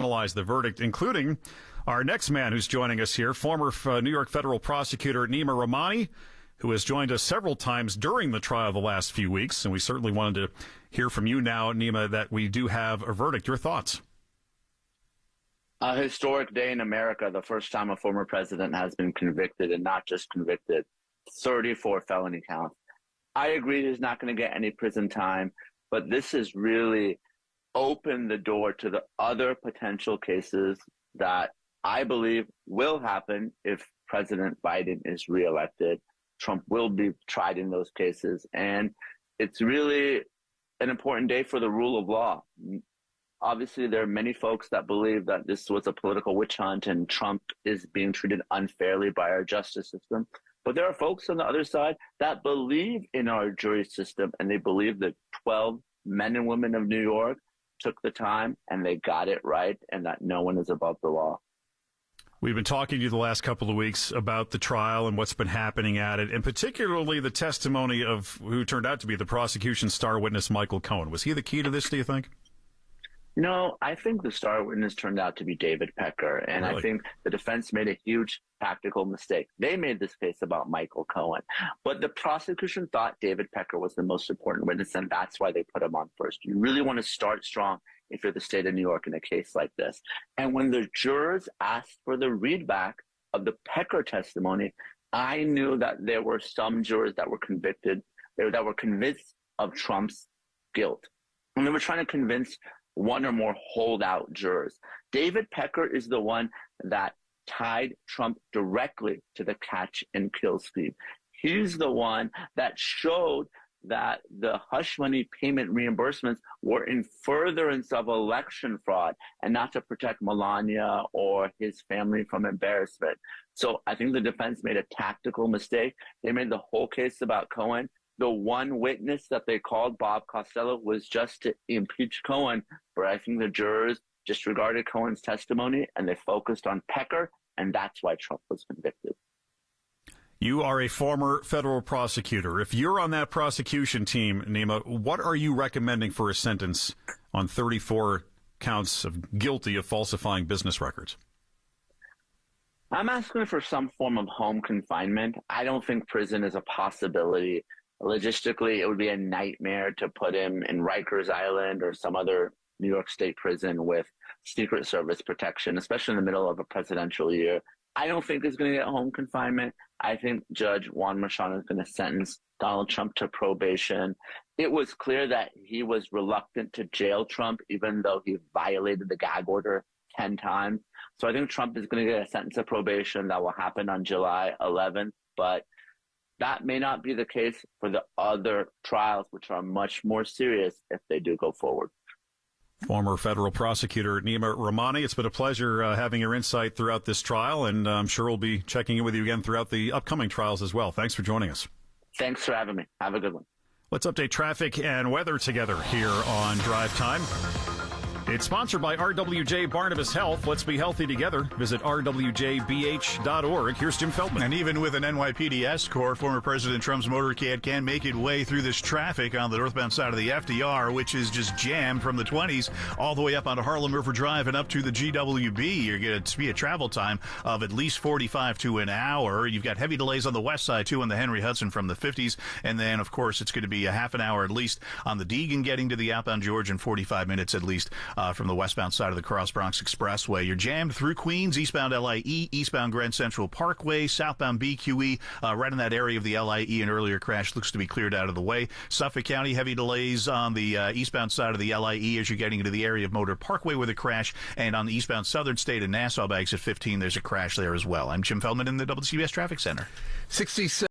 Analyze the verdict, including our next man who's joining us here, former New York federal prosecutor Neama Rahmani, who has joined us several times during the trial the last few weeks. And we certainly wanted to hear from you now, Neama, that we do have a verdict. Your thoughts? A historic day in America, the first time a former president has been convicted, and not just convicted, 34 felony counts. I agree he's not going to get any prison time, but this has really opened the door to the other potential cases that I believe will happen if President Biden is reelected. Trump will be tried in those cases, and it's really an important day for the rule of law. Obviously, there are many folks that believe that this was a political witch hunt and Trump is being treated unfairly by our justice system. But there are folks on the other side that believe in our jury system, and they believe that 12 men and women of New York took the time and they got it right, and that no one is above the law. We've been talking to you the last couple of weeks about the trial and what's been happening at it, and particularly the testimony of who turned out to be the prosecution's star witness, Michael Cohen. Was he the key to this, do you think? No, I think the star witness turned out to be David Pecker, and really? I think the defense made a huge tactical mistake. They made this case about Michael Cohen, but the prosecution thought David Pecker was the most important witness, and that's why they put him on first. You really want to start strong if you're the state of New York in a case like this. And when the jurors asked for the readback of the Pecker testimony, I knew that there were some jurors that were convicted, that were convinced of Trump's guilt. And they were trying to convince one or more holdout jurors. David Pecker is the one that tied Trump directly to the catch and kill scheme. He's the one that showed that the hush money payment reimbursements were in furtherance of election fraud and not to protect Melania or his family from embarrassment. So I think the defense made a tactical mistake. They made the whole case about Cohen. The one witness that they called, Bob Costello, was just to impeach Cohen, but I think the jurors disregarded Cohen's testimony and they focused on Pecker, and that's why Trump was convicted. You are a former federal prosecutor. If you're on that prosecution team, Neama, what are you recommending for a sentence on 34 counts of guilty of falsifying business records? I'm asking for some form of home confinement. I don't think prison is a possibility. Logistically, it would be a nightmare to put him in Rikers Island or some other New York State prison with Secret Service protection, especially in the middle of a presidential year. I don't think he's going to get home confinement. I think Judge Juan Merchan is going to sentence Donald Trump to probation. It was clear that he was reluctant to jail Trump, even though he violated the gag order 10 times. So I think Trump is going to get a sentence of probation that will happen on July 11th. But that may not be the case for the other trials, which are much more serious if they do go forward. Former federal prosecutor Neama Rahmani, it's been a pleasure having your insight throughout this trial, and I'm sure we'll be checking in with you again throughout the upcoming trials as well. Thanks for joining us. Thanks for having me. Have a good one. Let's update traffic and weather together here on Drive Time. It's sponsored by RWJ Barnabas Health. Let's be healthy together. Visit rwjbh.org. Here's Jim Feldman. And even with an NYPD escort, former President Trump's motorcade can't make its way through this traffic on the northbound side of the FDR, which is just jammed from the 20s all the way up onto Harlem River Drive and up to the GWB. You're going to see a travel time of at least 45 to an hour. You've got heavy delays on the west side, too, on the Henry Hudson from the 50s. And then, of course, it's going to be a half an hour at least on the Deegan getting to the outbound George and 45 minutes at least from the westbound side of the Cross Bronx Expressway. You're jammed through Queens, eastbound LIE, eastbound Grand Central Parkway, southbound BQE, right in that area of the LIE. An earlier crash looks to be cleared out of the way. Suffolk County, heavy delays on the eastbound side of the LIE as you're getting into the area of Motor Parkway with a crash. And on the eastbound Southern State and Nassau by exit 15, there's a crash there as well. I'm Jim Feldman in the WCBS Traffic Center. 67.